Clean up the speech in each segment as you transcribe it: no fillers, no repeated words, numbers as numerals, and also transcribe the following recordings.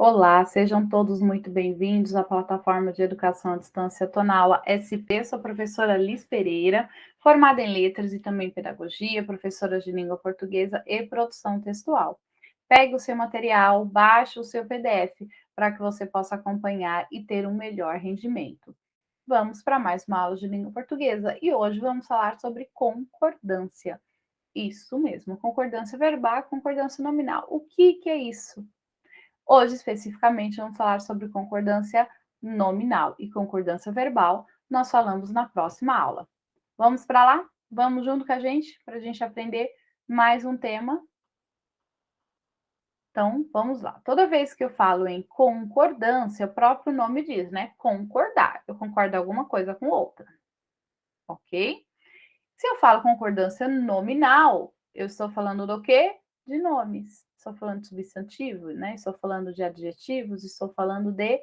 Olá, sejam todos muito bem-vindos à plataforma de educação à distância Tonaula SP. Sou a professora Liz Pereira, formada em letras e também pedagogia, professora de língua portuguesa e produção textual. Pegue o seu material, baixe o seu PDF para que você possa acompanhar e ter um melhor rendimento. Vamos para mais uma aula de língua portuguesa e hoje vamos falar sobre concordância. Isso mesmo, concordância verbal, concordância nominal. O que é isso? Hoje, especificamente, vamos falar sobre concordância nominal e concordância verbal. Nós falamos na próxima aula. Vamos para lá? Vamos junto com a gente para a gente aprender mais um tema? Então, vamos lá. Toda vez que eu falo em concordância, o próprio nome diz, né? Concordar. Eu concordo alguma coisa com outra, ok? Se eu falo concordância nominal, eu estou falando do quê? De nomes. Estou falando de substantivo, né? Estou falando de adjetivos, estou falando de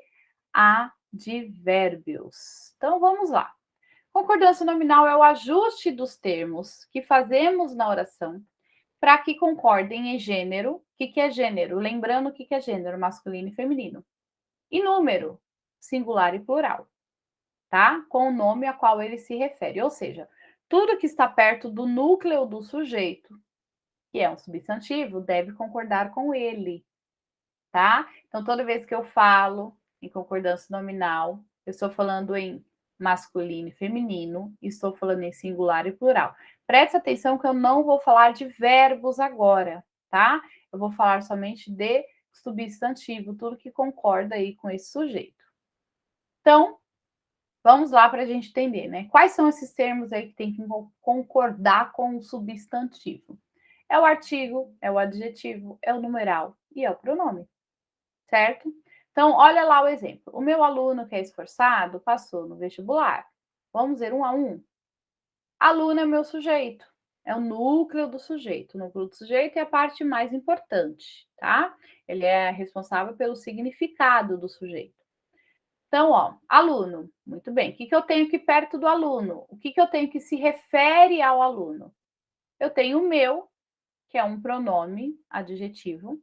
advérbios. Então vamos lá. Concordância nominal é o ajuste dos termos que fazemos na oração para que concordem em gênero. O que é gênero? Lembrando o que é gênero, masculino e feminino. E número, singular e plural, tá? Com o nome a qual ele se refere. Ou seja, tudo que está perto do núcleo do sujeito, que é um substantivo, deve concordar com ele, tá? Então, toda vez que eu falo em concordância nominal, eu estou falando em masculino e feminino, e estou falando em singular e plural. Preste atenção que eu não vou falar de verbos agora, tá? Eu vou falar somente de substantivo, tudo que concorda aí com esse sujeito. Então, vamos lá para a gente entender, né? Quais são esses termos aí que tem que concordar com o substantivo? É o artigo, é o adjetivo, é o numeral e é o pronome, certo? Então, olha lá o exemplo. O meu aluno que é esforçado passou no vestibular. Vamos ver um a um. Aluno é o meu sujeito, é o núcleo do sujeito. O núcleo do sujeito é a parte mais importante, tá? Ele é responsável pelo significado do sujeito. Então, ó, aluno, muito bem. O que eu tenho aqui perto do aluno? O que eu tenho que se refere ao aluno? Eu tenho o meu, que é um pronome adjetivo,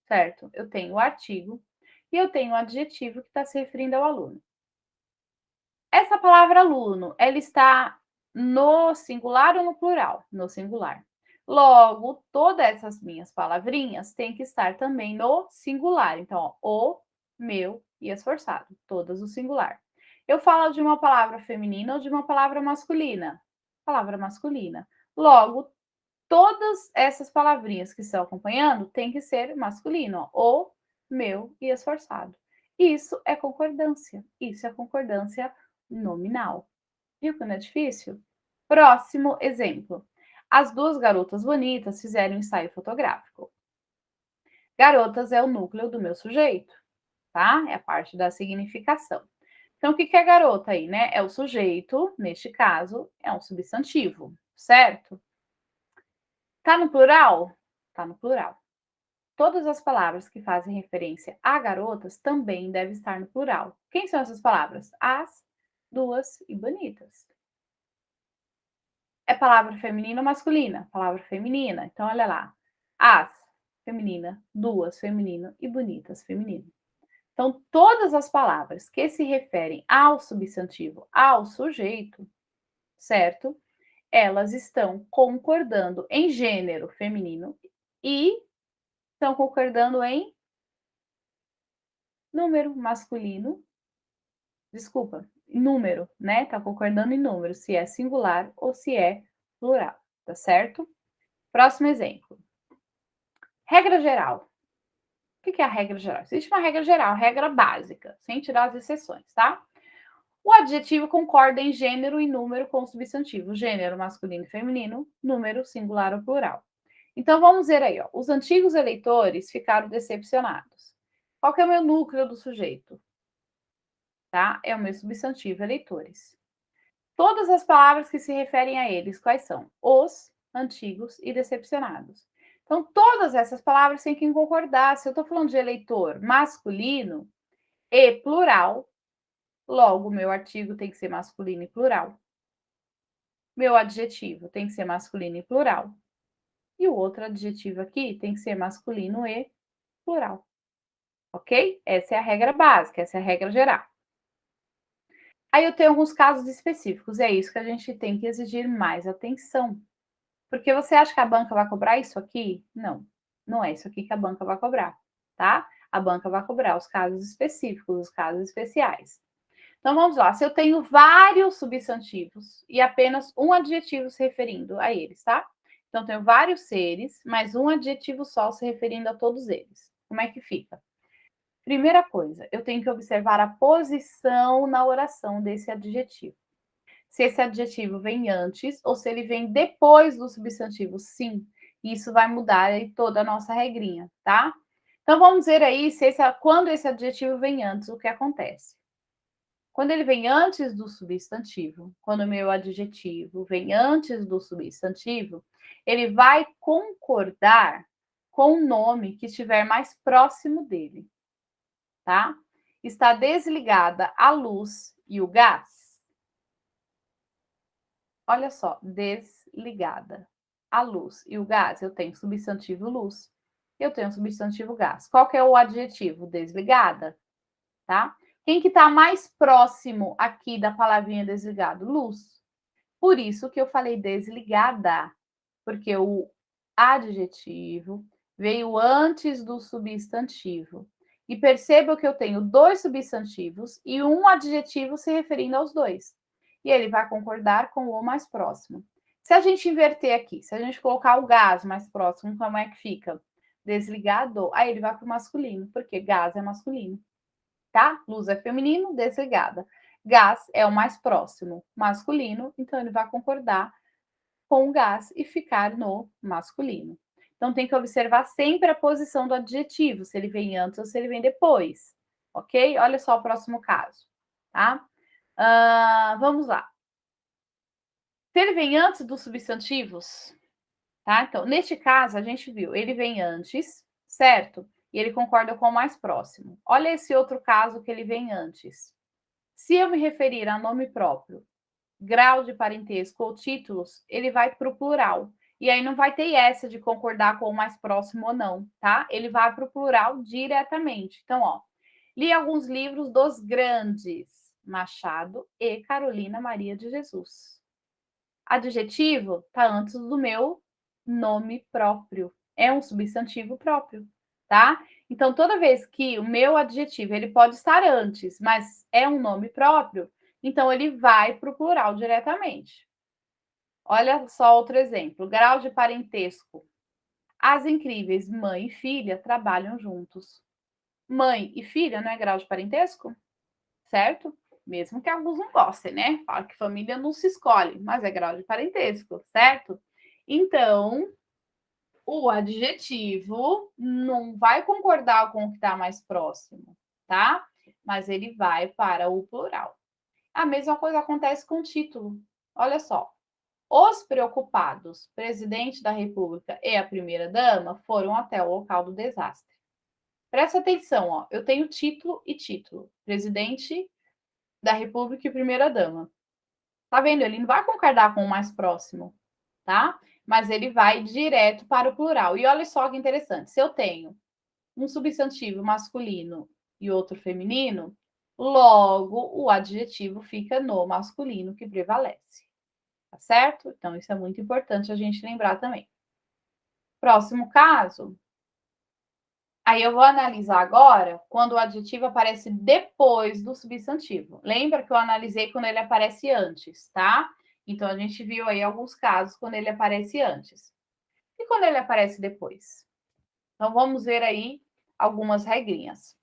certo? Eu tenho o artigo e eu tenho o adjetivo que está se referindo ao aluno. Essa palavra aluno, ela está no singular ou no plural? No singular. Logo, todas essas minhas palavrinhas têm que estar também no singular. Então, ó, o, meu e esforçado, todas no singular. Eu falo de uma palavra feminina ou de uma palavra masculina? Palavra masculina. Logo, todas essas palavrinhas que estão acompanhando têm que ser masculino, ó, o, meu e esforçado. Isso é concordância. Isso é concordância nominal. Viu que não é difícil? Próximo exemplo. As duas garotas bonitas fizeram um ensaio fotográfico. Garotas é o núcleo do meu sujeito, tá? É a parte da significação. Então, o que é garota aí, né? É o sujeito, neste caso, é um substantivo, certo? Tá no plural? Tá no plural. Todas as palavras que fazem referência a garotas também devem estar no plural. Quem são essas palavras? As, duas e bonitas. É palavra feminina ou masculina? Palavra feminina. Então, olha lá. As, feminina, duas, feminino e bonitas, feminino. Então, todas as palavras que se referem ao substantivo, ao sujeito, certo? Elas estão concordando em gênero feminino e estão concordando em número masculino. Desculpa, número, né? Tá concordando em número, se é singular ou se é plural, tá certo? Próximo exemplo. Regra geral. O que é a regra geral? Existe uma regra geral, regra básica, sem tirar as exceções, tá? O adjetivo concorda em gênero e número com o substantivo. Gênero masculino e feminino, número singular ou plural. Então vamos ver aí, ó. Os antigos eleitores ficaram decepcionados. Qual que é o meu núcleo do sujeito? Tá? É o meu substantivo, eleitores. Todas as palavras que se referem a eles, quais são? Os, antigos e decepcionados. Então, todas essas palavras têm que concordar. Se eu estou falando de eleitor masculino e plural, logo, meu artigo tem que ser masculino e plural. Meu adjetivo tem que ser masculino e plural. E o outro adjetivo aqui tem que ser masculino e plural. ok? Essa é a regra básica, essa é a regra geral. Aí eu tenho alguns casos específicos, e é isso que a gente tem que exigir mais atenção. Porque você acha que a banca vai cobrar isso aqui? Não, não é isso aqui que a banca vai cobrar, tá? A banca vai cobrar os casos específicos, os casos especiais. Então vamos lá, se eu tenho vários substantivos e apenas um adjetivo se referindo a eles, tá? Então tenho vários seres, mas um adjetivo só se referindo a todos eles. Como é que fica? Primeira coisa, eu tenho que observar a posição na oração desse adjetivo. Se esse adjetivo vem antes ou se ele vem depois do substantivo sim. Isso vai mudar aí toda a nossa regrinha, tá? Então vamos ver aí quando esse adjetivo vem antes, o que acontece. Quando ele vem antes do substantivo, quando o meu adjetivo vem antes do substantivo, ele vai concordar com o nome que estiver mais próximo dele, tá? Está desligada a luz e o gás? Olha só, desligada. A luz e o gás, eu tenho substantivo luz, eu tenho substantivo gás. Qual que é o adjetivo? Desligada, tá? Quem que está mais próximo aqui da palavrinha desligado? Luz. Por isso que eu falei desligada, porque o adjetivo veio antes do substantivo. E perceba que eu tenho dois substantivos e um adjetivo se referindo aos dois. E ele vai concordar com o mais próximo. Se a gente inverter aqui, se a gente colocar o gás mais próximo, como é que fica? Desligado, aí ele vai para o masculino, porque gás é masculino, tá? Luz é feminino, desligada. Gás é o mais próximo, masculino, então ele vai concordar com o gás e ficar no masculino. Então tem que observar sempre a posição do adjetivo, se ele vem antes ou se ele vem depois, ok? Olha só o próximo caso, tá? Vamos lá. Se ele vem antes dos substantivos, tá? Então, neste caso, a gente viu, ele vem antes, certo? E ele concorda com o mais próximo. Olha esse outro caso que ele vem antes. Se eu me referir a nome próprio, grau de parentesco ou títulos, ele vai para o plural. E aí não vai ter essa de concordar com o mais próximo ou não, tá? Ele vai para o plural diretamente. Então, ó, li alguns livros dos grandes Machado e Carolina Maria de Jesus. Adjetivo está antes do meu nome próprio. É um substantivo próprio, tá? Então, toda vez que o meu adjetivo ele pode estar antes, mas é um nome próprio, então ele vai para o plural diretamente. Olha só outro exemplo: grau de parentesco. As incríveis mãe e filha trabalham juntos. Mãe e filha não é grau de parentesco? Certo? Mesmo que alguns não gostem, né? Fala que família não se escolhe, mas é grau de parentesco, certo? Então, o adjetivo não vai concordar com o que está mais próximo, tá? Mas ele vai para o plural. A mesma coisa acontece com o título. Olha só. Os preocupados, presidente da República e a primeira-dama, foram até o local do desastre. Presta atenção, ó. Eu tenho título e título. Presidente da República e primeira-dama. Tá vendo? Ele não vai concordar com o mais próximo, tá? Mas ele vai direto para o plural. E olha só que interessante. Se eu tenho um substantivo masculino e outro feminino, logo o adjetivo fica no masculino que prevalece. Tá certo? Então, isso é muito importante a gente lembrar também. Próximo caso. Aí eu vou analisar agora quando o adjetivo aparece depois do substantivo. Lembra que eu analisei quando ele aparece antes, tá? Então, a gente viu aí alguns casos quando ele aparece antes. E quando ele aparece depois? Então, vamos ver aí algumas regrinhas.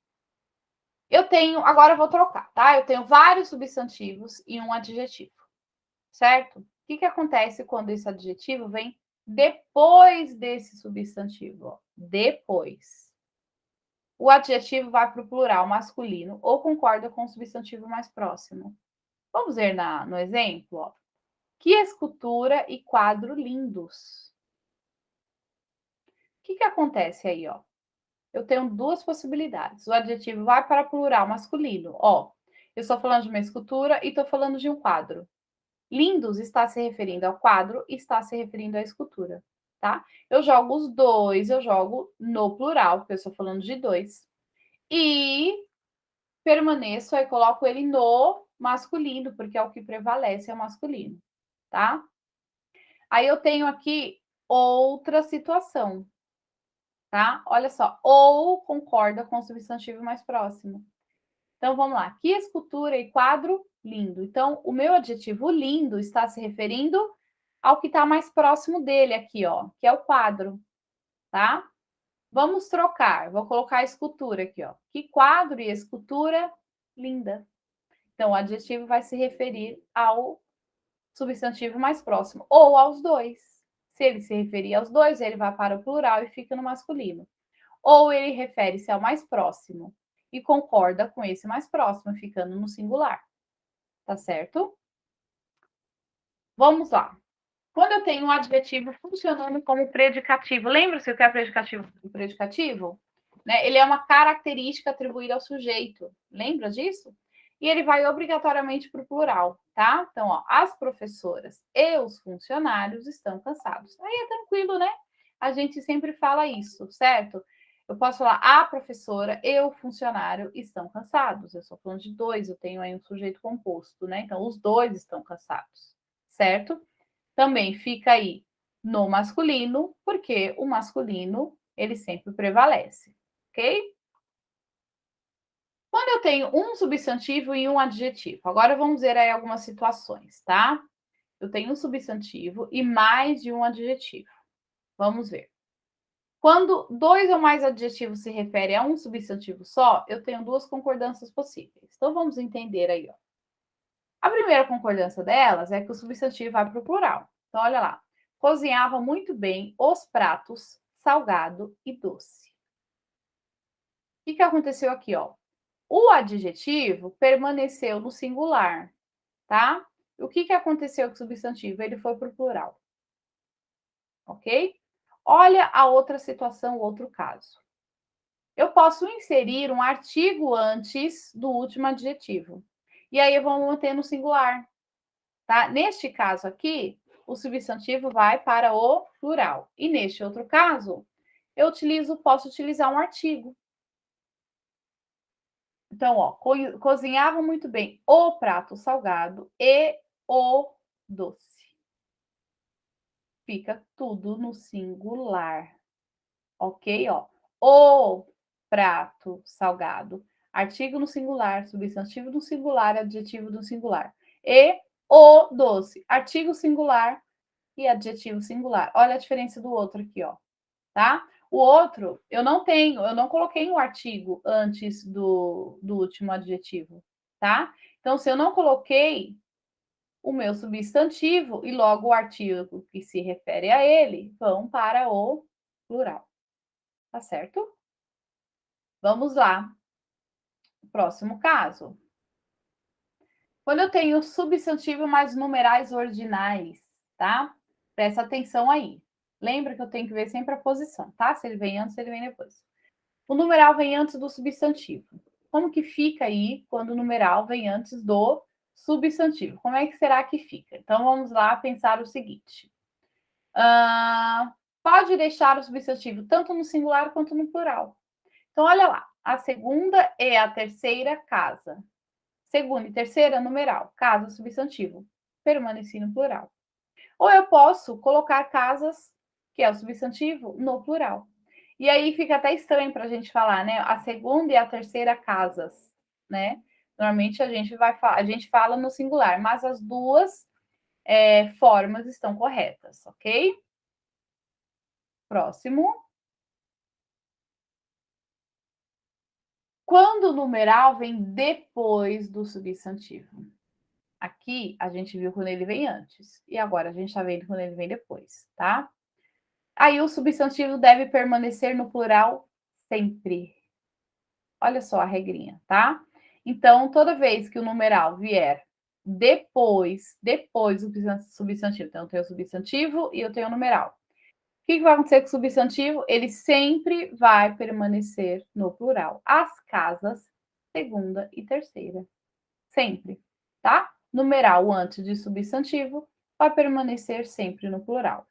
Agora eu vou trocar, tá? Eu tenho vários substantivos e um adjetivo, certo? O que acontece quando esse adjetivo vem depois desse substantivo? Ó? Depois. O adjetivo vai para o plural masculino ou concorda com o substantivo mais próximo. Vamos ver no exemplo? Ó. Que escultura e quadro lindos. O que acontece aí? Ó? Eu tenho duas possibilidades. O adjetivo vai para o plural masculino. Ó, eu estou falando de uma escultura e estou falando de um quadro. Lindos está se referindo ao quadro e está se referindo à escultura, tá? Eu jogo os dois, eu jogo no plural, porque eu estou falando de dois. e permaneço, aí coloco ele no masculino, porque é o que prevalece, é o masculino, tá? Aí eu tenho aqui outra situação, tá? Olha só, ou concorda com o substantivo mais próximo. Então vamos lá. Que escultura e quadro lindo. Então, o meu adjetivo lindo está se referindo ao que está mais próximo dele aqui, ó, que é o quadro, tá? Vamos trocar. Vou colocar a escultura aqui, ó. Que quadro e escultura linda. Então, o adjetivo vai se referir ao substantivo mais próximo, ou aos dois. Se ele se referir aos dois, ele vai para o plural e fica no masculino. Ou ele refere-se ao mais próximo e concorda com esse mais próximo, ficando no singular. Tá certo? Vamos lá. Quando eu tenho um adjetivo funcionando como predicativo, lembra-se o que é predicativo? O predicativo, né? Ele é uma característica atribuída ao sujeito. Lembra disso? E ele vai obrigatoriamente para o plural, tá? Então, ó, as professoras e os funcionários estão cansados. Aí é tranquilo, né? A gente sempre fala isso, certo? Eu posso falar a professora e o funcionário estão cansados. Eu estou falando de dois, eu tenho aí um sujeito composto, né? Então, os dois estão cansados, certo? Também fica aí no masculino, porque o masculino ele sempre prevalece, ok? Quando eu tenho um substantivo e um adjetivo, agora vamos ver aí algumas situações, tá? Eu tenho um substantivo e mais de um adjetivo. Vamos ver. Quando dois ou mais adjetivos se referem a um substantivo só, eu tenho duas concordâncias possíveis. Então vamos entender aí, ó. A primeira concordância delas é que o substantivo vai para o plural. Então, olha lá. Cozinhava muito bem os pratos salgado e doce. O que aconteceu aqui, ó? O adjetivo permaneceu no singular, tá? O que aconteceu com o substantivo? Ele foi para o plural, ok? Olha a outra situação, o outro caso. Eu posso inserir um artigo antes do último adjetivo. E aí eu vou manter no singular, tá? Neste caso aqui, o substantivo vai para o plural. E neste outro caso, posso utilizar um artigo. Então, ó, cozinhava muito bem o prato salgado e o doce. Fica tudo no singular, ok? Ó, o prato salgado, artigo no singular, substantivo no singular, adjetivo no singular. E o doce, artigo singular e adjetivo singular. Olha a diferença do outro aqui, ó, tá? O outro, eu não coloquei um artigo antes do último adjetivo, tá? Então, se eu não coloquei o meu substantivo e logo o artigo que se refere a ele, vão para o plural, tá certo? Vamos lá. Próximo caso. Quando eu tenho substantivo mais numerais ordinais, tá? Presta atenção aí. Lembra que eu tenho que ver sempre a posição, tá? Se ele vem antes, se ele vem depois. O numeral vem antes do substantivo. Como que fica aí quando o numeral vem antes do substantivo? Como é que será que fica? Então, vamos lá pensar o seguinte. Pode deixar o substantivo tanto no singular quanto no plural. Então, olha lá. A segunda e a terceira casa. Segunda e terceira, numeral. Casa, substantivo. Permaneci no plural. Ou eu posso colocar casas, que é o substantivo, no plural. E aí fica até estranho para a gente falar, né? A segunda e a terceira casas, né? Normalmente a gente fala no singular, mas as duas formas estão corretas, ok? Próximo. Quando o numeral vem depois do substantivo. Aqui a gente viu quando ele vem antes. E agora a gente está vendo quando ele vem depois, tá? Aí o substantivo deve permanecer no plural sempre. Olha só a regrinha, tá? Então, toda vez que o numeral vier depois do substantivo, então eu tenho o substantivo e eu tenho o numeral. O que vai acontecer com o substantivo? Ele sempre vai permanecer no plural. As casas, segunda e terceira. Sempre, tá? Numeral antes de substantivo vai permanecer sempre no plural.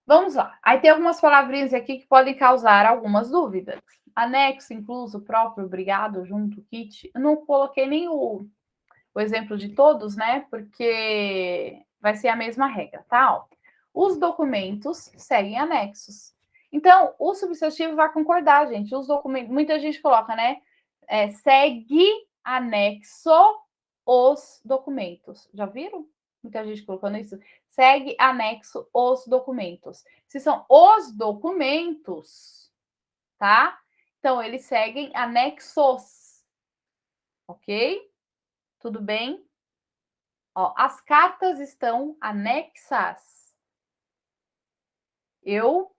Vamos lá. Aí tem algumas palavrinhas aqui que podem causar algumas dúvidas. Anexo, incluso, próprio, obrigado, junto, kit. Eu não coloquei nem o exemplo de todos, né? Porque vai ser a mesma regra, tá? Ó, os documentos seguem anexos. Então, o substantivo vai concordar, gente. Os documentos, muita gente coloca, né? Segue anexo os documentos. Já viram? Muita gente colocando isso. Segue anexo os documentos. Se são os documentos, tá? Então, eles seguem anexos. Ok? Tudo bem? Ó, as cartas estão anexas. Eu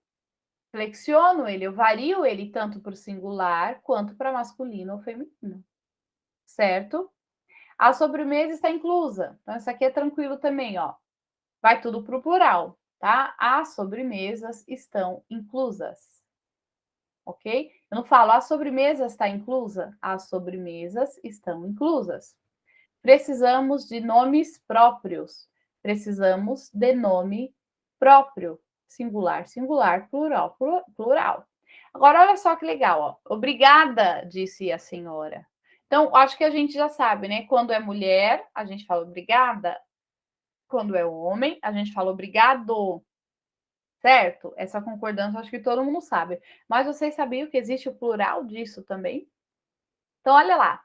flexiono ele, eu vario ele tanto para o singular quanto para masculino ou feminino. Certo? A sobremesa está inclusa. Então, isso aqui é tranquilo também, ó. Vai tudo para o plural, tá? As sobremesas estão inclusas. Ok? Eu não falo as sobremesas está inclusa, as sobremesas estão inclusas. Precisamos de nomes próprios. Precisamos de nome próprio. Singular, singular, plural, plural. Agora, olha só que legal, ó. Obrigada, disse a senhora. Então, acho que a gente já sabe, né? Quando é mulher, a gente fala obrigada. Quando é homem, a gente fala obrigado. Certo? Essa concordância, acho que todo mundo sabe. Mas vocês sabiam que existe o plural disso também? Então, olha lá.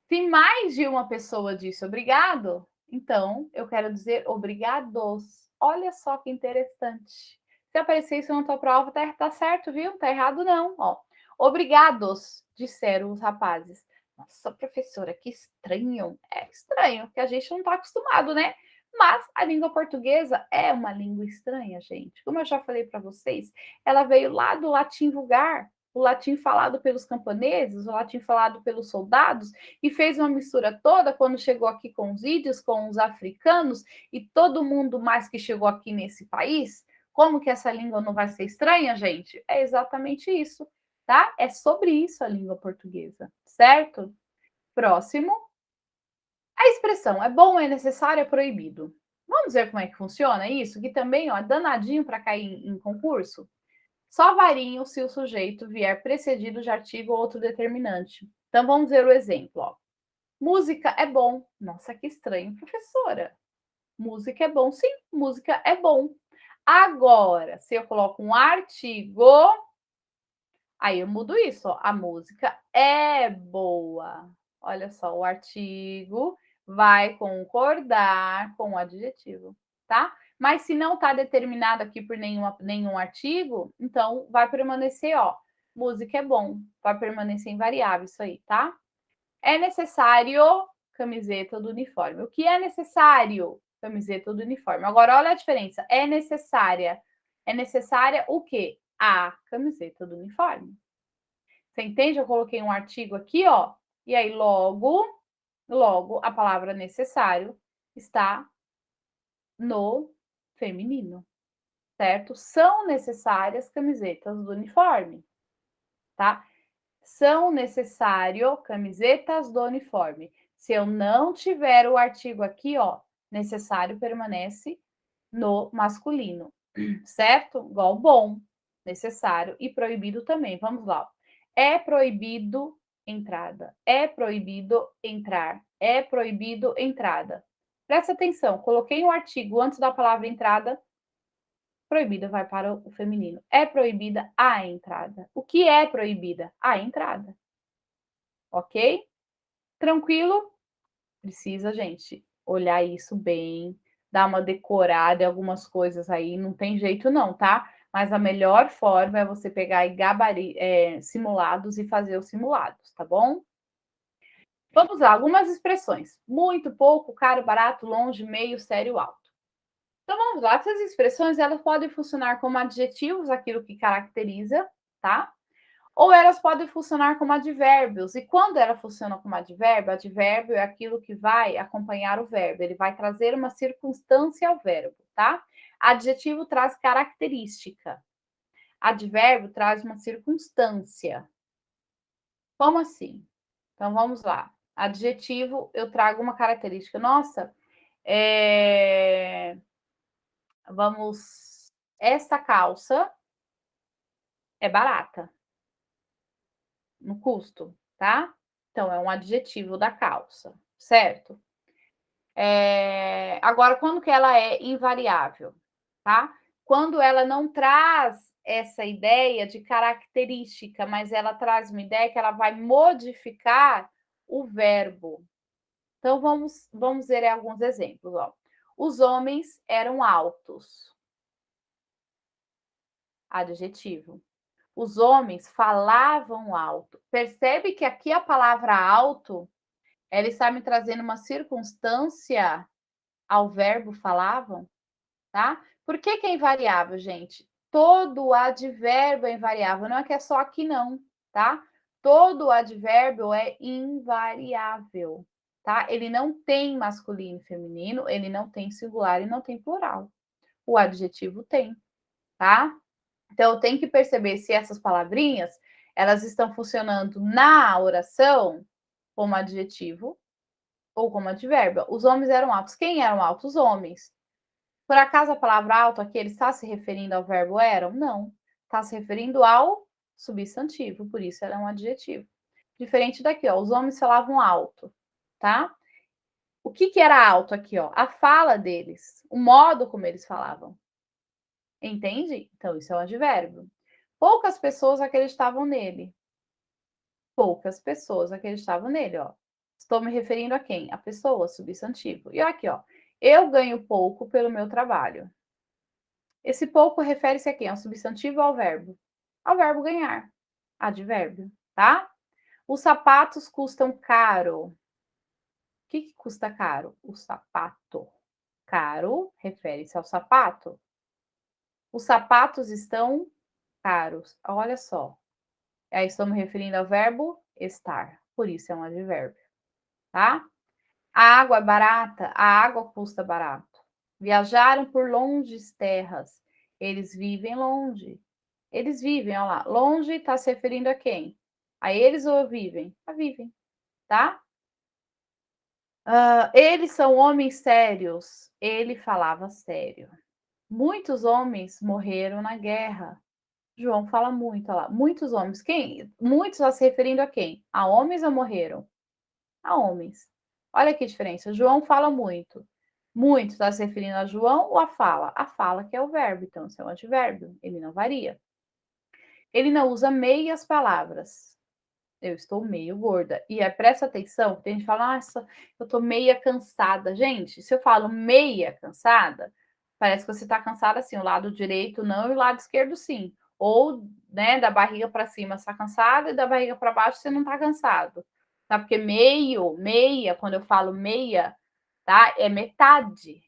Se mais de uma pessoa disse obrigado, então eu quero dizer obrigados. Olha só que interessante. Se aparecer isso na tua prova, tá certo, viu? Tá errado, não. Ó, obrigados, disseram os rapazes. Nossa, professora, que estranho. É estranho, porque a gente não está acostumado, né? Mas a língua portuguesa é uma língua estranha, gente. Como eu já falei para vocês, ela veio lá do latim vulgar, o latim falado pelos camponeses, o latim falado pelos soldados, e fez uma mistura toda quando chegou aqui com os índios, com os africanos e todo mundo mais que chegou aqui nesse país. Como que essa língua não vai ser estranha, gente? É exatamente isso, tá? É sobre isso a língua portuguesa, certo? Próximo. A expressão é bom, é necessário, é proibido. Vamos ver como é que funciona isso? Que também, ó, é danadinho para cair em concurso. Só varinho se o sujeito vier precedido de artigo ou outro determinante. Então vamos ver o exemplo, ó. Música é bom. Nossa, que estranho, professora. Música é bom. Sim, música é bom. Agora, se eu coloco um artigo, aí eu mudo isso. Ó. A música é boa. Olha só, o artigo vai concordar com o adjetivo, tá? Mas se não está determinado aqui por nenhum artigo, então vai permanecer, ó. Música é bom. Vai permanecer invariável isso aí, tá? É necessário camiseta do uniforme. O que é necessário? Camiseta do uniforme. Agora, olha a diferença. É necessária. É necessária o quê? A camiseta do uniforme. Você entende? Eu coloquei um artigo aqui, ó. E aí, logo, a palavra necessário está no feminino, certo? São necessárias camisetas do uniforme, tá? São necessários camisetas do uniforme. Se eu não tiver o artigo aqui, ó, necessário permanece no masculino, certo? Igual bom, necessário e proibido também. Vamos lá. É proibido entrada. É proibido entrar. É proibido entrada. Presta atenção, coloquei um artigo antes da palavra entrada, proibida vai para o feminino. É proibida a entrada. O que é proibida? A entrada. Ok? Tranquilo? Precisa, gente, olhar isso bem, dar uma decorada em algumas coisas aí, não tem jeito não, tá? Mas a melhor forma é você pegar e simulados e fazer os simulados, tá bom? Vamos lá, algumas expressões. Muito, pouco, caro, barato, longe, meio, sério, alto. Então vamos lá, essas expressões elas podem funcionar como adjetivos, aquilo que caracteriza, tá? Ou elas podem funcionar como advérbios. E quando ela funciona como advérbio é aquilo que vai acompanhar o verbo. Ele vai trazer uma circunstância ao verbo, tá? Adjetivo traz característica. Advérbio traz uma circunstância. Como assim? Então vamos lá. Adjetivo, eu trago uma característica. Nossa, vamos. Esta calça é barata. no custo, tá? Então, é um adjetivo da calça, certo? Agora, quando que ela é invariável, tá? Quando ela não traz essa ideia de característica, mas ela traz uma ideia que ela vai modificar o verbo. Então, vamos ver alguns exemplos. Ó. Os homens eram altos. Adjetivo. Os homens falavam alto. Percebe que aqui a palavra alto, ela está me trazendo uma circunstância ao verbo falavam, tá? Por que é invariável, gente? Todo advérbio é invariável, não é que é só aqui não, tá? Todo advérbio é invariável, tá? Ele não tem masculino e feminino, ele não tem singular e não tem plural. O adjetivo tem, tá? Então, tem que perceber se essas palavrinhas, elas estão funcionando na oração como adjetivo ou como advérbio. Os homens eram altos. Quem eram altos? Os homens. Por acaso a palavra alto aqui, ele está se referindo ao verbo eram? Não. Está se referindo ao substantivo, por isso ela é um adjetivo. Diferente daqui, ó, os homens falavam alto, tá? O que era alto aqui, ó? A fala deles, o modo como eles falavam. Entende? Então, isso é um advérbio. Poucas pessoas acreditavam nele. Poucas pessoas acreditavam nele, ó. Estou me referindo a quem? A pessoa, substantivo. E aqui, ó. Eu ganho pouco pelo meu trabalho. Esse pouco refere-se a quem? Ao substantivo ou ao verbo? Ao verbo ganhar. Advérbio, tá? Os sapatos custam caro. O que custa caro? O sapato. Caro refere-se ao sapato. Os sapatos estão caros. Olha só. Aí estou me referindo ao verbo estar. Por isso é um advérbio, tá? A água é barata. A água custa barato. Viajaram por longes terras. Eles vivem longe. Eles vivem, olha lá. Longe está se referindo a quem? A eles ou vivem? A vivem, tá? Eles são homens sérios. Ele falava sério. Muitos homens morreram na guerra. João fala muito, olha lá. Muitos homens. Quem? Muitos está se referindo a quem? A homens ou morreram? A homens. Olha que diferença. João fala muito. Muito está se referindo a João ou a fala? A fala que é o verbo, então isso é um advérbio. Ele não varia. Ele não usa meias palavras. Eu estou meio gorda. E presta atenção, tem gente que fala, nossa, eu tô meia cansada. Gente, se eu falo meia cansada, parece que você tá cansada assim, o lado direito não e o lado esquerdo sim. Ou, né, da barriga para cima você tá cansada e da barriga para baixo você não tá cansado. Tá? Porque meio, meia, quando eu falo meia, tá? É metade,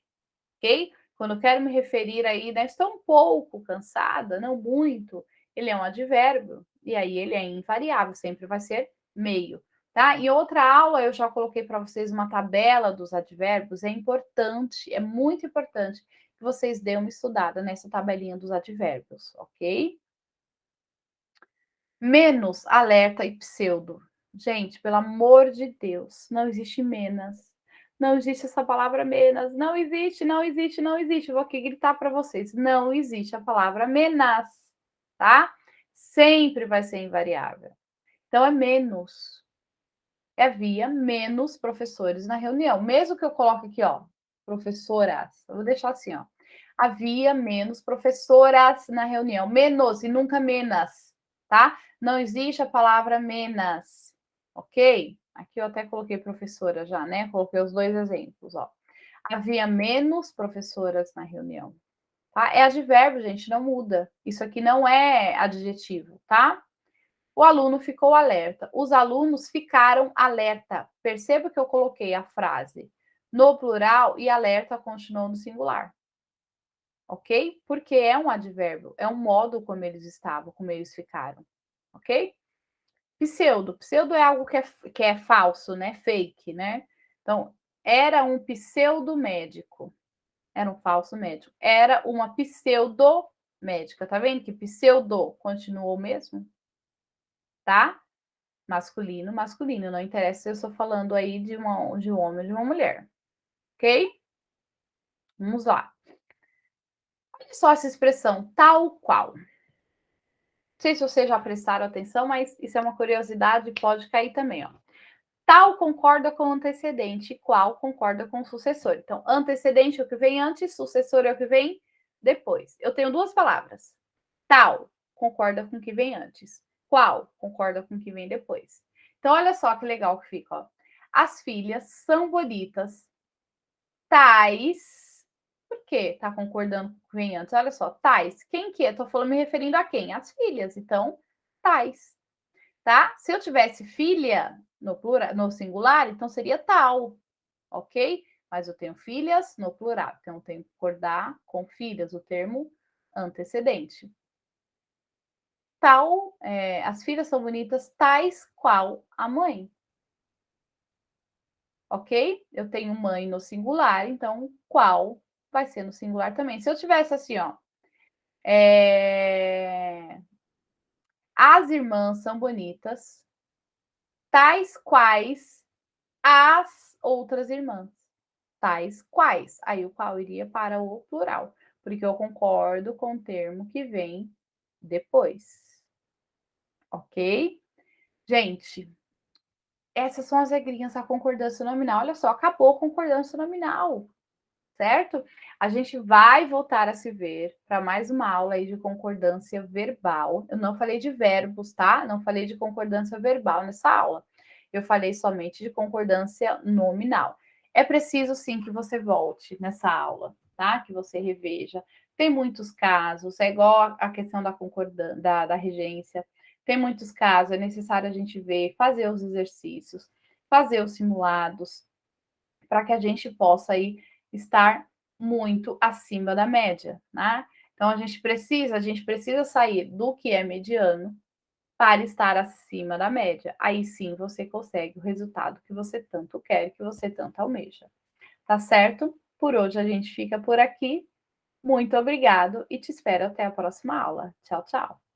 ok? Quando eu quero me referir aí, né, estou um pouco cansada, não muito, ele é um advérbio, e aí ele é invariável, sempre vai ser meio, tá? Em outra aula eu já coloquei para vocês uma tabela dos advérbios, é importante, é muito importante que vocês dêem uma estudada nessa tabelinha dos advérbios, ok? Menos, alerta e pseudo. Gente, pelo amor de Deus, não existe menos. Não existe essa palavra menos. Não existe, não existe, não existe. Eu vou aqui gritar para vocês. Não existe a palavra menos, tá? Sempre vai ser invariável. Então, é menos. Havia menos professores na reunião. Mesmo que eu coloque aqui, ó, professoras. Eu vou deixar assim, ó. Havia menos professoras na reunião. Menos e nunca menos, tá? Não existe a palavra menos, ok? Aqui eu até coloquei professora já, né? Coloquei os dois exemplos, ó. Havia menos professoras na reunião, tá? É advérbio, gente, não muda. Isso aqui não é adjetivo, tá? O aluno ficou alerta. Os alunos ficaram alerta. Perceba que eu coloquei a frase no plural e alerta continuou no singular. Ok? Porque é um advérbio, é um modo como eles estavam, como eles ficaram. Ok? Pseudo. Pseudo é algo que é falso, né? Fake, né? Então, era um pseudo médico. Era um falso médico. Era uma pseudo médica. Tá vendo que pseudo continuou mesmo? Tá? Masculino, masculino. Não interessa se eu estou falando aí de um homem ou de uma mulher. Ok? Vamos lá. Olha só essa expressão, tal qual. sei se vocês já prestaram atenção, mas isso é uma curiosidade, pode cair também, ó. Tal concorda com o antecedente, qual concorda com o sucessor. Então, antecedente é o que vem antes, sucessor é o que vem depois. Eu tenho duas palavras. Tal concorda com o que vem antes. Qual concorda com o que vem depois. Então, olha só que legal que fica. Ó. As filhas são bonitas, tais. Por que tá concordando com o que vem antes? Olha só, tais. Quem que é? Tô falando me referindo a quem? As filhas. Então, tais. Tá? Se eu tivesse filha no plural, no singular, então seria tal, ok? Mas eu tenho filhas no plural, então eu tenho que concordar com filhas, o termo antecedente. Tal, as filhas são bonitas, tais qual a mãe. Ok? Eu tenho mãe no singular, então qual vai ser no singular também. Se eu tivesse assim, ó, as irmãs são bonitas, tais quais as outras irmãs. Tais quais. Aí o qual iria para o plural, porque eu concordo com o termo que vem depois. Ok? Gente, essas são as regrinhas da concordância nominal. Olha só, acabou a concordância nominal, certo? A gente vai voltar a se ver para mais uma aula aí de concordância verbal. Eu não falei de verbos, tá? Não falei de concordância verbal nessa aula. Eu falei somente de concordância nominal. É preciso sim que você volte nessa aula, tá? Que você reveja. Tem muitos casos, é igual a questão da concordância, da regência. Tem muitos casos, é necessário a gente ver, fazer os exercícios, fazer os simulados, para que a gente possa aí estar muito acima da média, né? Então a gente precisa sair do que é mediano para estar acima da média. Aí sim você consegue o resultado que você tanto quer, que você tanto almeja. Tá certo? Por hoje a gente fica por aqui. Muito obrigado e te espero até a próxima aula. Tchau, tchau.